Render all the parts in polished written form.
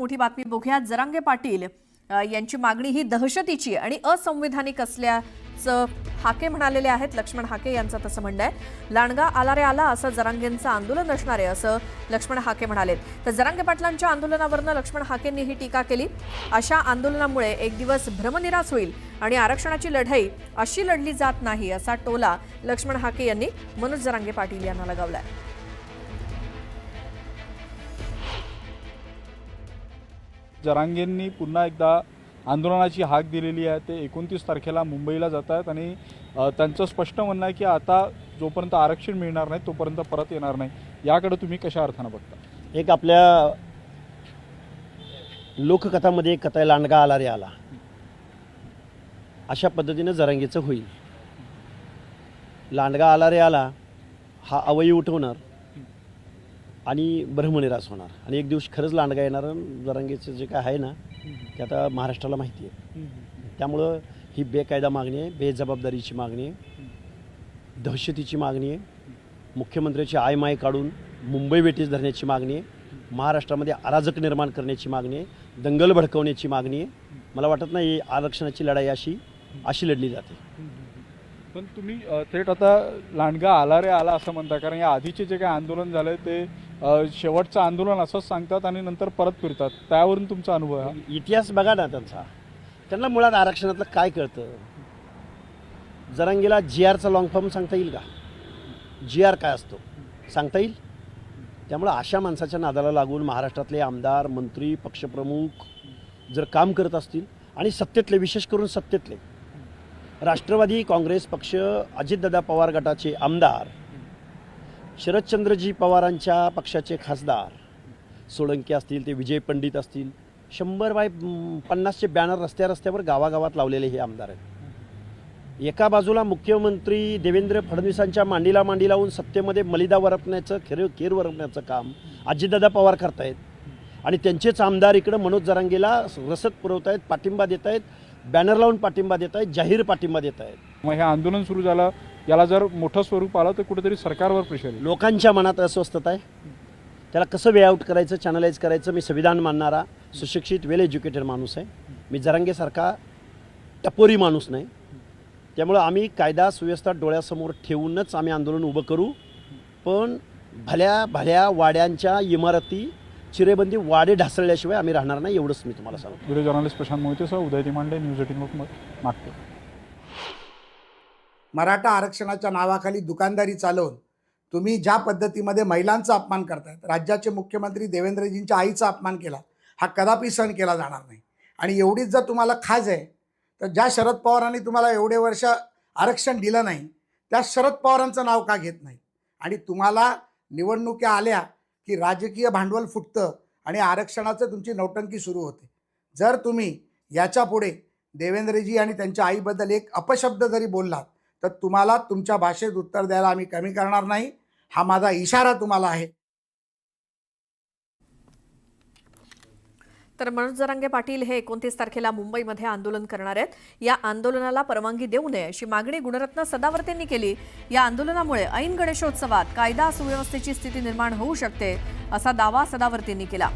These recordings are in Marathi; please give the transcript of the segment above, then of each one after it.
मोठी बातमी बघूया। जरांगे पाटील यांची मागणी ही दहशतीची आणि असंविधानिक असल्याचं हाके म्हणालेले आहेत। लक्ष्मण हाके यांचं तसं म्हणणं आहे। लांडगा आला रे आला असं जरांगेंचं आंदोलन असणार आहे असं लक्ष्मण हाके म्हणाले। तर जरांगे पाटलांच्या आंदोलनावरनं लक्ष्मण हाकेंनी ही टीका केली। अशा आंदोलनामुळे एक दिवस भ्रमनिरास होईल आणि आरक्षणाची लढाई अशी लढली जात नाही असा टोला लक्ष्मण हाके यांनी मनोज जरांगे पाटील यांना लगावलाय। जरांगेंनी पुन्हा एकदा आंदोलनाची हाक दिलेली आहे। ते 29 तारखेला मुंबईला जात आहेत आणि त्यांचं स्पष्ट म्हणणं आहे की आता जोपर्यंत आरक्षण मिळणार नाही तोपर्यंत परत येणार नाही। याकडे तुम्ही कशा अर्थानं बघता? एक आपल्या लोककथामध्ये एक कथा आहे, लांडगा आला रे आला, अशा पद्धतीनं जरांगेचं होईल। लांडगा आला रे आला हा अवयव उठवणार आणि ब्रह्मनिरास होणार आणि एक दिवस खरंच लांडगा येणार। जरांगेचं जे काय आहे ना ते आता महाराष्ट्राला माहिती आहे। त्यामुळं ही बेकायदा मागणी आहे, बेजबाबदारीची मागणी आहे, दहशतीची मागणी आहे, मुख्यमंत्र्याची आयमाय काढून मुंबई वेठीस धरण्याची मागणी आहे, महाराष्ट्रामध्ये अराजक निर्माण करण्याची मागणी आहे, दंगल भडकवण्याची मागणी आहे। मला वाटत नाही आरक्षणाची लढाई अशी लढली जाते। पण तुम्ही थेट आता लांडगा आला रे आला असं म्हणता, कारण या आधीचे जे काही आंदोलन झालंय ते शेवटचं आंदोलन असंच सांगतात आणि नंतर परत फिरतात। त्यावरून तुमचा अनुभव आहे? इतिहास बघा ना त्यांना मुळात आरक्षणातलं काय कळतं? जरांगेला GRचा लॉंग फॉर्म सांगता येईल का? GR काय असतो सांगता येईल? त्यामुळे अशा माणसाच्या नादाला लागून महाराष्ट्रातले आमदार, मंत्री, पक्षप्रमुख जर काम करत असतील आणि सत्तेतले, विशेष करून सत्तेतले राष्ट्रवादी काँग्रेस पक्ष, अजितदादा पवार गटाचे आमदार, शरदचंद्रजी पवारांच्या पक्षाचे खासदार सोळंके असतील, ते विजय पंडित असतील, 100x50चे बॅनर रस्त्यावर गावागावात लावलेले हे आमदार आहेत। एका बाजूला मुख्यमंत्री देवेंद्र फडणवीसांच्या मांडीला मांडी लावून सत्तेमध्ये मलिदा वरपण्याचं, केर वरपण्याचं काम अजितदादा पवार करतायत आणि त्यांचेच आमदार इकडं मनोज जरांगेला रसद पुरवतायत, पाठिंबा देत आहेत, बॅनर लावून पाठिंबा देत आहेत, जाहीर पाठिंबा देत आहेत। मग हे आंदोलन सुरू झालं, याला जर मोठं स्वरूप आलं तर कुठेतरी सरकारवर प्रेशर येईल। लोकांच्या मनात अस्वस्थता आहे, त्याला कसं वे आउट करायचं, चॅनलाइज करायचं। मी संविधान मानणारा, सुशिक्षित, वेल एज्युकेटेड माणूस आहे। मी जरांगेसारखा टपोरी माणूस नाही। त्यामुळं आम्ही कायदा सुव्यवस्था डोळ्यासमोर ठेवूनच आम्ही आंदोलन उभं करू, पण भल्या वाड्यांच्या इमारती, चिरेबंदी वाडे ढासळल्याशिवाय आम्ही राहणार नाही, एवढंच मी तुम्हाला सांगतो। व्हिडिओ जर्नलिस्ट प्रशांत मोहितेसह उदय तिमांडे, न्यूज 18 नागपूर। मराठा आरक्षणाच्या नावाखाली दुकानदारी चालवून तुम्ही ज्या पद्धतीमध्ये महिलांचा अपमान करतायत, राज्याचे मुख्यमंत्री देवेंद्रजींच्या आईचा अपमान केला, हा कदापि सहन केला जाणार नाही। आणि एवढीच जर तुम्हाला खाज आहे तर ज्या शरद पवारांनी तुम्हाला एवढे वर्ष आरक्षण दिलं नाही त्या शरद पवारांचं नाव का घेत नाही? आणि तुम्हाला निवडणुका आल्या की राजकीय भांडवल फुटतं आणि आरक्षणाचं तुमची नौटंकी सुरू होते। जर तुम्ही याच्या पुढे देवेंद्रजी आणि त्यांच्या आईबद्दल एक अपशब्द जरी बोललात तर तुम्हाला तुमच्या भाषेत उत्तर द्यायला आम्ही कमी करणार नाही, हा माझा इशारा तुम्हाला आहे। तर मनोज जरांगे पाटील हे 29 तारखेला मुंबईमध्ये आंदोलन करणार आहेत। या आंदोलनाला परवानगी देऊ नये अशी मागणी गुणरत्न सदावर्तेंनी केली। या आंदोलनामुळे ऐन गणेशोत्सवात कायदा सुव्यवस्थेची स्थिती निर्माण होऊ शकते असा दावा सदावर्तेंनी केला।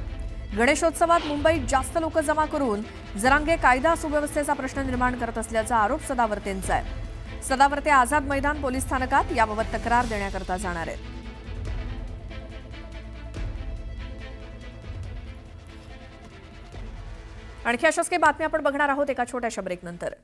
गणेशोत्सवात मुंबईत जास्त लोक जमा करून जरांगे कायदा सुव्यवस्थेचा प्रश्न निर्माण करत असल्याचा आरोप सदावर्तेंचा आहे। सदावर्ते आझाद मैदान पोलीस स्थानकात याबाबत तक्रार देण्याकरता जाणार आहेत। आणखी अशाच काही बातम्या आपण बघणार आहोत एका छोट्याशा ब्रेकनंतर।